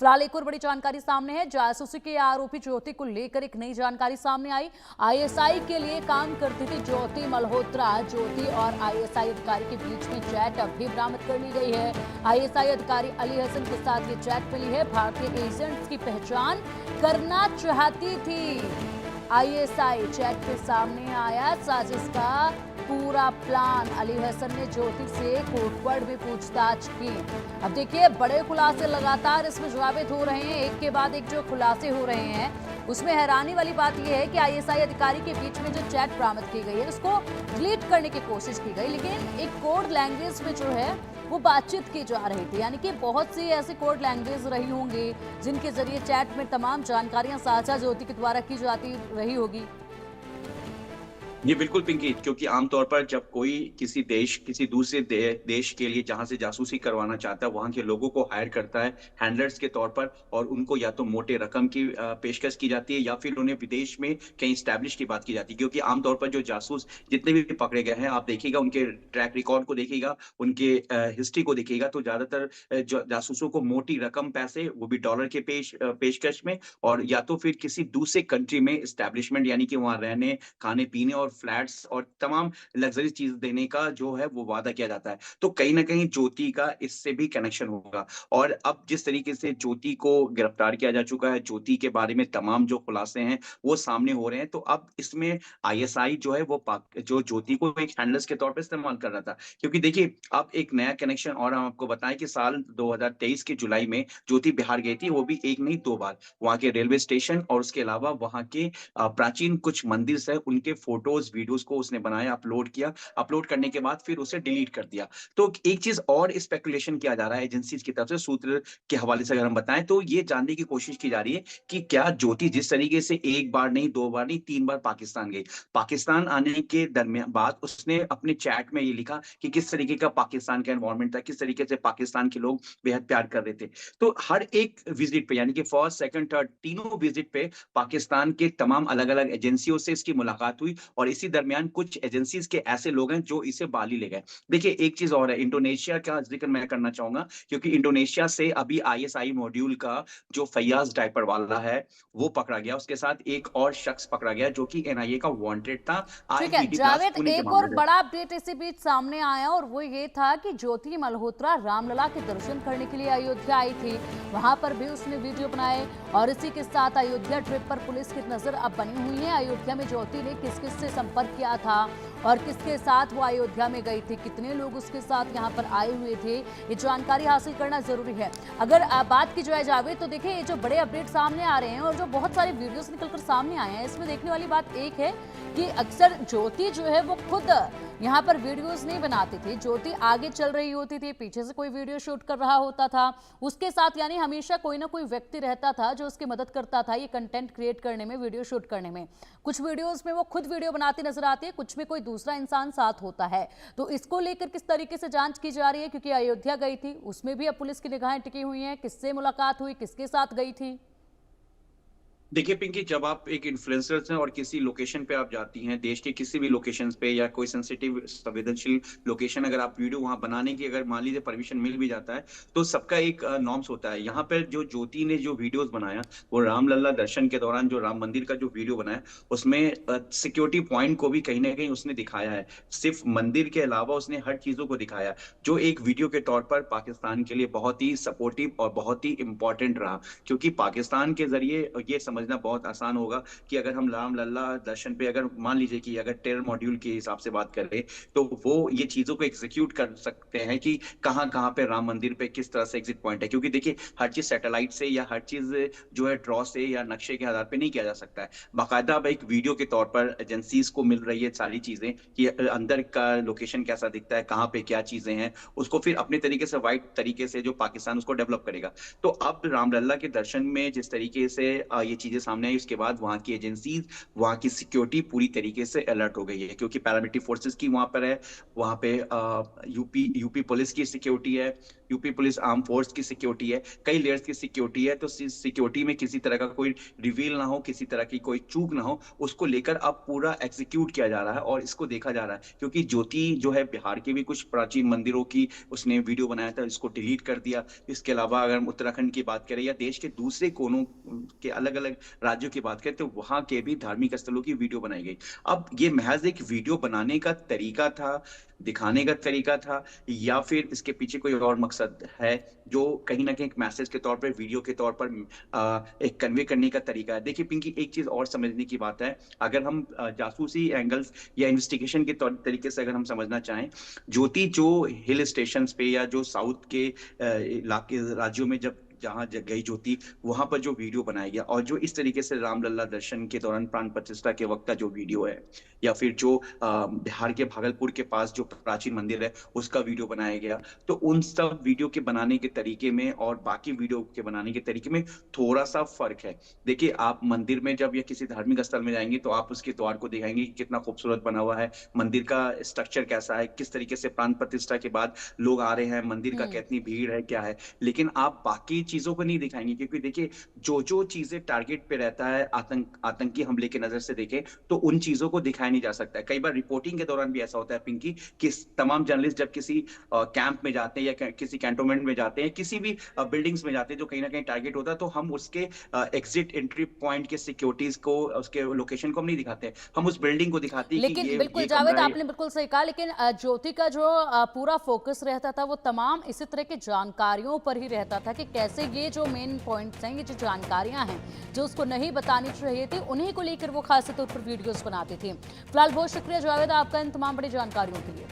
फिलहाल एक और बड़ी जानकारी सामने है। जासूसी के आरोपी ज्योति को लेकर एक नई जानकारी सामने आई। आईएसआई के लिए काम करती थी ज्योति मल्होत्रा। ज्योति और आईएसआई अधिकारी के बीच में चैट अब भी बरामद कर ली गई है। आईएसआई अधिकारी अली हसन के साथ ये चैट मिली है। भारतीय एजेंट्स की पहचान करना चाहती थी आईएसआई। चैट के सामने आया साजिश का पूरा प्लान। अली हसन ने ज्योति से कोटवर्ड में पूछताछ की। अब देखिए, बड़े खुलासे लगातार इसमें साबित हो रहे हैं। एक के बाद एक जो खुलासे हो रहे हैं, उसमें हैरानी वाली बात यह है कि आईएसआई अधिकारी के बीच में जो चैट बरामद की गई है, उसको डिलीट करने की कोशिश की गई, लेकिन एक कोड लैंग्वेज में जो है वो बातचीत की जा रही थी। यानी कि बहुत सी ऐसी कोड लैंग्वेज रही होंगी जिनके जरिए चैट में तमाम जानकारियां साझा ज्योति के द्वारा की जाती रही होगी। ये बिल्कुल पिंकी, क्योंकि आमतौर पर जब कोई किसी देश किसी दूसरे देश के लिए जहां से जासूसी करवाना चाहता है, वहां के लोगों को हायर करता है हैंडलर्स के तौर पर, और उनको या तो मोटे रकम की पेशकश की जाती है या फिर उन्हें विदेश में कहीं स्टैब्लिश की बात की जाती है। क्योंकि आमतौर पर जो जासूस जितने भी पकड़े गए हैं, आप देखिएगा उनके ट्रैक रिकॉर्ड को देखिएगा, उनके हिस्ट्री को देखिएगा, तो ज्यादातर जासूसों को मोटी रकम पैसे, वो भी डॉलर के पेशकश में, और या तो फिर किसी दूसरे कंट्री में स्टैब्लिशमेंट, यानी कि वहां रहने खाने पीने और फ्लैट्स और तमाम लग्जरी चीज देने का जो है वो वादा किया जाता है। तो कहीं ना कहीं ज्योति का इससे भी कनेक्शन होगा। और अब जिस तरीके से ज्योति को गिरफ्तार किया जा चुका है, ज्योति के बारे में तमाम जो खुलासे हैं वो सामने हो रहे हैं, तो अब इसमें आईएसआई जो है वो जो ज्योति को एक हैंडलर्स के तौर पर इस्तेमाल कर रहा था। क्योंकि देखिए, अब एक नया कनेक्शन और हम आपको बताएं कि साल 2023 के जुलाई में ज्योति बिहार गई थी, वो भी एक नहीं दो बार। वहां के रेलवे स्टेशन और उसके अलावा वहां के प्राचीन कुछ मंदिर से उनके फोटोज वीडियोस को उसने बनाया, अपलोड किया। अपलोड करने के बाद फिर उसे डिलीट कर दिया। तो एक चीज और स्पेकुलेशन किया जा रहा है एजेंसीज की तरफ से, सूत्र के हवाले से अगर हम बताएं, तो ये जानने की कोशिश की जा रही है कि क्या ज्योति जिस तरीके से एक बार नहीं, दो बार नहीं, तीन बार पाकिस्तान गई, पाकिस्तान आने के दरमियान बाद उसने अपने चैट में ये लिखा कि किस तरीके का पाकिस्तान का एनवायरमेंट था, किस तरीके से पाकिस्तान के लोग बेहद प्यार कर रहे थे। तो हर एक विजिट पे, यानी कि फर्स्ट सेकंड थर्ड तीनों विजिट पे पाकिस्तान के तमाम अलग अलग एजेंसियों से इसकी मुलाकात हुई, और इसी दरमियान कुछ एजेंसीज के ऐसे लोग हैं जो इसे बाली ले गए। देखिए, एक चीज और है, इंडोनेशिया का जिक्र मैं करना चाहूंगा, क्योंकि इंडोनेशिया से अभी आईएसआई मॉड्यूल का जो फैयाज डायपर वाला है वो पकड़ा गया। उसके साथ एक और शख्स पकड़ा गया जो कि एनआईए का वांटेड था ठीक है आईपीडी ब्लास्ट जावेद, पुणे के एक और मामले में। बड़ा अपडेट इसी बीच सामने आया और वो ये था कि ज्योति मल्होत्रा रामलला के दर्शन करने के लिए अयोध्या आई थी। वहां पर भी उसने वीडियो बनाए और इसी के साथ अयोध्या ट्रिप पर पुलिस की नजर अब बनी हुई है। अयोध्या में ज्योति ने किस किस से संपर्क किया था और किसके साथ वो अयोध्या में गई थी, कितने लोग उसके साथ यहाँ पर आए हुए थे, ये जानकारी हासिल करना जरूरी है। अगर बात की जाए जावेद, तो देखिए ये जो बड़े अपडेट सामने आ रहे हैं और जो बहुत सारे वीडियोस निकलकर सामने आए हैं, इसमें देखने वाली बात एक है कि अक्सर ज्योति जो है वो खुद यहाँ पर वीडियोस नहीं बनाती थी। ज्योति आगे चल रही होती थी, पीछे से कोई वीडियो शूट कर रहा होता था उसके साथ, यानी हमेशा कोई ना कोई व्यक्ति रहता था जो उसकी मदद करता था ये कंटेंट क्रिएट करने में, वीडियो शूट करने में। कुछ वीडियोस में वो खुद वीडियो बनाती नजर आती है, कुछ में कोई दूसरा इंसान साथ होता है। तो इसको लेकर किस तरीके से जांच की जा रही है, क्योंकि अयोध्या गई थी, उसमें भी अब पुलिस की निगाहें टिकी हुई हैं, किससे मुलाकात हुई, किसके साथ गई थी। देखिए पिंकी, जब आप एक इन्फ्लुएंसर हैं और किसी लोकेशन पे आप जाती हैं, देश के किसी भी लोकेशन पे या कोई सेंसिटिव संवेदनशील लोकेशन, अगर आप वीडियो वहां बनाने की अगर मान लीजिए परमिशन मिल भी जाता है, तो सबका एक नॉर्म्स होता है। यहाँ पर जो ज्योति ने जो वीडियोस बनाया, वो रामलला दर्शन के दौरान जो राम मंदिर का जो वीडियो बनाया, उसमें सिक्योरिटी पॉइंट को भी कहीं ना कहीं उसने दिखाया है। सिर्फ मंदिर के अलावा उसने हर चीजों को दिखाया, जो एक वीडियो के तौर पर पाकिस्तान के लिए बहुत ही सपोर्टिव और बहुत ही इंपॉर्टेंट रहा। क्योंकि पाकिस्तान के जरिए ये समझना बहुत आसान होगा कि अगर हम राम लल्ला दर्शन पे अगर मान लीजिए कि अगर टेरर मॉड्यूल के हिसाब से बात करें, तो वो ये चीजों को एग्जीक्यूट कर सकते हैं कि कहाँ कहाँ पे राम मंदिर पे किस तरह से एग्जिट पॉइंट है। क्योंकि देखिए, हर चीज सैटेलाइट से या हर चीज जो है ड्रॉ से या नक्शे के आधार पे नहीं किया जा सकता है। बाकायदा अब एक वीडियो के तौर पर एजेंसीज को मिल रही है सारी चीजें कि अंदर का लोकेशन कैसा दिखता है, कहाँ पे क्या चीजें हैं, उसको फिर अपने तरीके से वाइट तरीके से जो पाकिस्तान उसको डेवलप करेगा। तो अब रामलला के दर्शन में जिस तरीके से ये चीजें सामने आई, उसके बाद वहां की एजेंसीज, वहां की सिक्योरिटी पूरी तरीके से अलर्ट हो गई है। क्योंकि पैरामिलिट्री फोर्सेस की वहां पर है, वहां पे यूपी यूपी पुलिस की सिक्योरिटी है, यूपी पुलिस आर्म फोर्स की सिक्योरिटी है, कई लेयर्स की सिक्योरिटी है, तो सिक्योरिटी में किसी तरह का कोई रिवील ना हो, किसी तरह की कोई चूक ना हो, उसको लेकर अब पूरा एग्जीक्यूट किया जा रहा है और इसको देखा जा रहा है। क्योंकि ज्योति जो है बिहार के भी कुछ प्राचीन मंदिरों की उसने वीडियो बनाया था, इसको डिलीट कर दिया। इसके अलावा अगर हम उत्तराखंड की बात करें या देश के दूसरे कोनों के अलग अलग राज्यों की बात करें तो वहां के भी धार्मिक स्थलों की वीडियो बनाई गई। अब ये महज एक वीडियो बनाने का तरीका था, दिखाने का तरीका था, या फिर इसके पीछे कोई और मकसद है जो कहीं ना कहीं एक मैसेज के तौर पर, वीडियो के तौर पर एक कन्वे करने का तरीका है। देखिए पिंकी, एक चीज और समझने की बात है, अगर हम जासूसी एंगल्स या इन्वेस्टिगेशन के तौर तरीके से अगर हम समझना चाहें, ज्योति जो हिल स्टेशन पे या जो साउथ के इलाके राज्यों में जब जहां गई ज्योति, वहां पर जो वीडियो बनाया गया और जो इस तरीके से रामलला दर्शन के दौरान प्राण प्रतिष्ठा के वक्त का जो वीडियो है, या फिर जो बिहार के भागलपुर के पास जो प्राचीन मंदिर है उसका वीडियो बनाया गया, तो उन सब वीडियो के बनाने के तरीके में और बाकी वीडियो के बनाने के तरीके में थोड़ा सा फर्क है। देखिए, आप मंदिर में जब या किसी धार्मिक स्थल में जाएंगे तो आप उसके द्वार को दिखाएंगे कि कितना खूबसूरत बना हुआ है, मंदिर का स्ट्रक्चर कैसा है, किस तरीके से प्राण प्रतिष्ठा के बाद लोग आ रहे हैं, मंदिर का हम्म। कितनी भीड़ है, क्या है। लेकिन आप बाकी चीजों को नहीं दिखाएंगे, क्योंकि देखिए जो जो चीजें टारगेट पे रहता है, आतंकी हमले की नजर से देखें तो उन चीजों को दिखाया नहीं जा सकता है। कई बार रिपोर्टिंग के दौरान भी ऐसा होता है पिंकी, कि तमाम जर्नलिस्ट जब किसी कैंप में जाते हैं या किसी कैंटोनमेंट में जाते हैं, किसी भी बिल्डिंग्स में जाते हैं जो कहीं ना कहीं टारगेट होता है, तो हम उसके एग्जिट एंट्री पॉइंट के सिक्योरिटीज को, उसके लोकेशन को हम नहीं दिखाते, हम उस बिल्डिंग को दिखाते हैं कि लेकिन ये बिल्कुल ये जावेद, कमरा है। आपने बिल्कुल सही कहा, लेकिन ज्योति का जो पूरा फोकस रहता था वो तमाम इसी तरह की जानकारियों पर ही रहता था कि कैसे ये जो मेन पॉइंट्स हैं, ये जो जानकारियां हैं जो उसको नहीं बतानी चाहिए थी, उन्हीं को लेकर वो खास तौर पर वीडियोस बनाती थी। फिलहाल बहुत शुक्रिया जावेद आपका इन तमाम बड़ी जानकारियों के लिए।